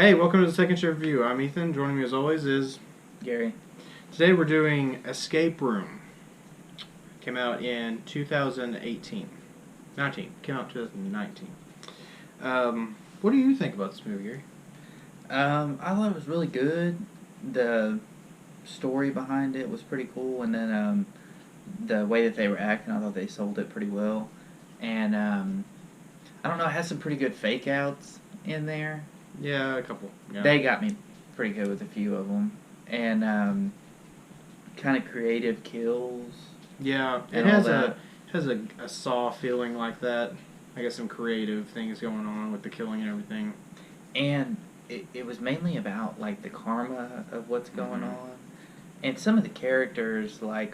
Hey, welcome to the Second Shift Review. I'm Ethan. Joining me as always is Gary. today we're doing Escape Room. Came out in 2018. 19. Came out 2019. What do you think about this movie, Gary? I thought it was really good. The story behind it was pretty cool, and then the way that they were acting, I thought they sold it pretty well. And I don't know, it has some pretty good fake outs in there. Yeah, a couple. Yeah. They got me pretty good with a few of them, and kind of creative kills. Yeah, it And all has that. a Saw feeling like that. I guess some creative things going on with the killing and everything. And it was mainly about like the karma of what's going Mhm. on, and some of the characters like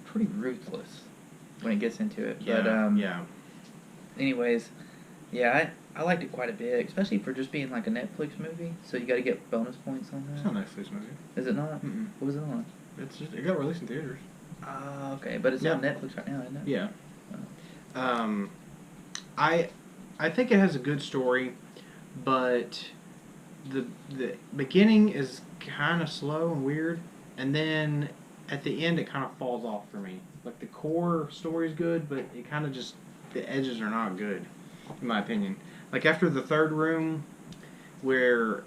pretty ruthless when it gets into it. Yeah, But yeah. anyways, yeah, I liked it quite a bit, especially for just being like a Netflix movie. So you got to get bonus points on It's that. not a Netflix movie. Is it not? Mm-mm. What was it on? It got released in theaters. Okay, but it's Yeah. on Netflix right now, isn't it? Yeah. Oh. I think it has a good story, but the beginning is kind of slow and weird, and then at the end it kind of falls off for me. Like the core story is good, but it kind of just the edges are not good, in my opinion. Like after the third room, where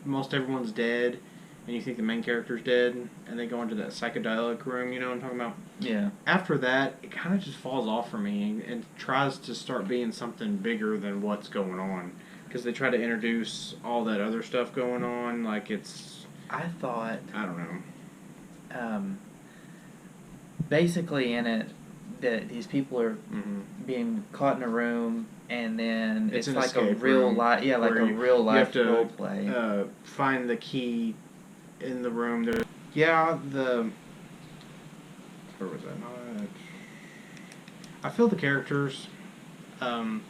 most everyone's dead, and you think the main character's dead, and they go into that psychedelic room. You know what I'm talking about? Yeah. After that, it kind of just falls off for me and tries to start being something bigger than what's going on. Because they try to introduce all that other stuff going on, like it's... I thought I don't know. Basically in it that these people are Mm-hmm. being caught in a room, and then It's it's an like a escape real room life, yeah, like where a real life you have role to play. find the key in the room. There, yeah, where was that? I feel the characters. Some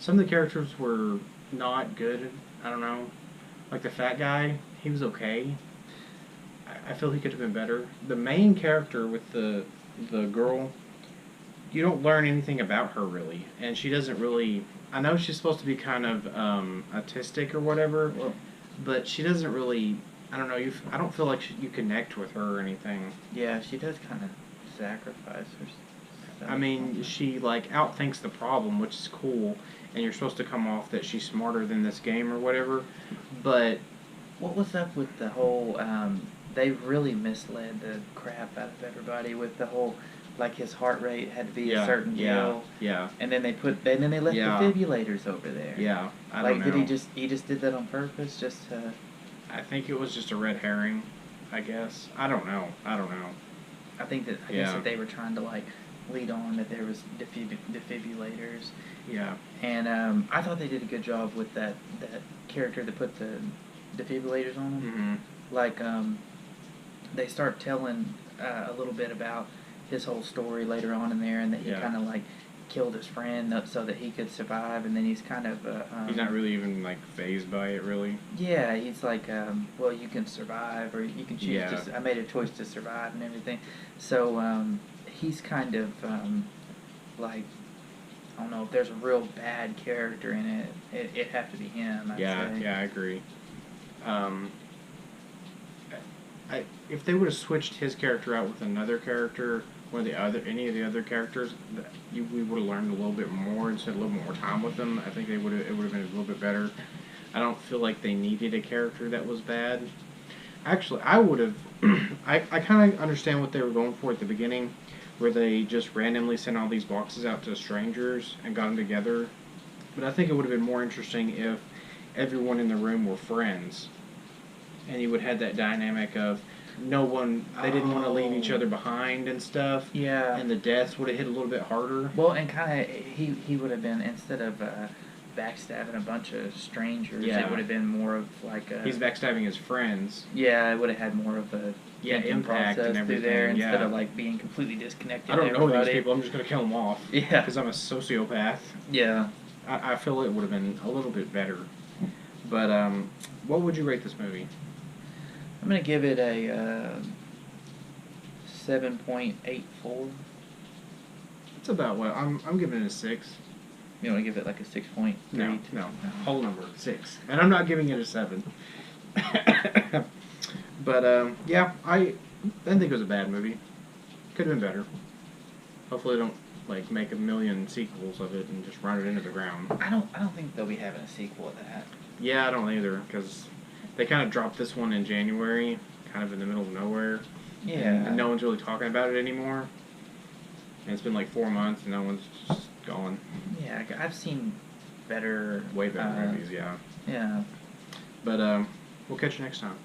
of the characters were not good. I don't know. Like the fat guy, he was okay. I feel he could have been better. The main character with the girl, you don't learn anything about her really, and she doesn't really. I know she's supposed to be kind of autistic or whatever, Well, but she doesn't really. I don't know. I don't feel like you connect with her or anything. yeah, she does kind of sacrifice herself. I mean, she like outthinks the problem, which is cool, and you're supposed to come off that she's smarter than this game or whatever. But What was up with the whole? They really misled the crap out of everybody with the whole, like his heart rate had to be a certain deal, yeah, and then they left Yeah. defibrillators over there. yeah. I Like, don't did know. he just did that on purpose, just to? I think it was just a red herring. I guess. I don't know. I think that I Yeah. guess that they were trying to like lead on that there was defibrillators, Yeah. and I thought they did a good job with that character that put the defibrillators on him. Mm-hmm. Like they start telling a little bit about his whole story later on in there, and that he Yeah. kind of like killed his friend so that he could survive, and then he's kind of He's not really even like phased by it, really. yeah, he's like, well, you can survive, or you can choose Yeah. I made a choice to survive and everything. So he's kind of like, I don't know, if there's a real bad character in it, it'd have to be him, I'd say. Yeah, I agree. If they would have switched his character out with another character, any of the other characters, we would have learned a little bit more and spent a little more time with them. I think it would have been a little bit better. I don't feel like they needed a character that was bad. Actually, I would have. I kind of understand what they were going for at the beginning, where they just randomly sent all these boxes out to strangers and got them together. But I think it would have been more interesting if everyone in the room were friends, and you would have that dynamic of they didn't want to leave each other behind and stuff. Yeah. And the deaths would have hit a little bit harder. Well, and kind of, he would have been, instead of backstabbing a bunch of strangers, Yeah. it would have been more of like a... He's backstabbing his friends. Yeah, it would have had more of a thinking impact process and through there, everything, instead yeah. of like being completely disconnected. I don't know everybody. these people. I'm just going to kill them off. Yeah. Because I'm a sociopath. Yeah. I feel it would have been a little bit better. But what would you rate this movie? I'm gonna give it a 7.84. It's about what I'm giving it a 6. You want to give it like a 6.3? No, whole number 6, and I'm not giving it a 7. But yeah, I didn't think it was a bad movie. Could have been better. Hopefully, they don't like make a million sequels of it and just run it into the ground. I don't think they'll be having a sequel of that. Yeah, I don't either, because they kind of dropped this one in January, kind of in the middle of nowhere. Yeah. And no one's really talking about it anymore. And it's been like 4 months, and no one's just gone. Yeah, I've seen better. Way better movies, yeah. Yeah. But we'll catch you next time.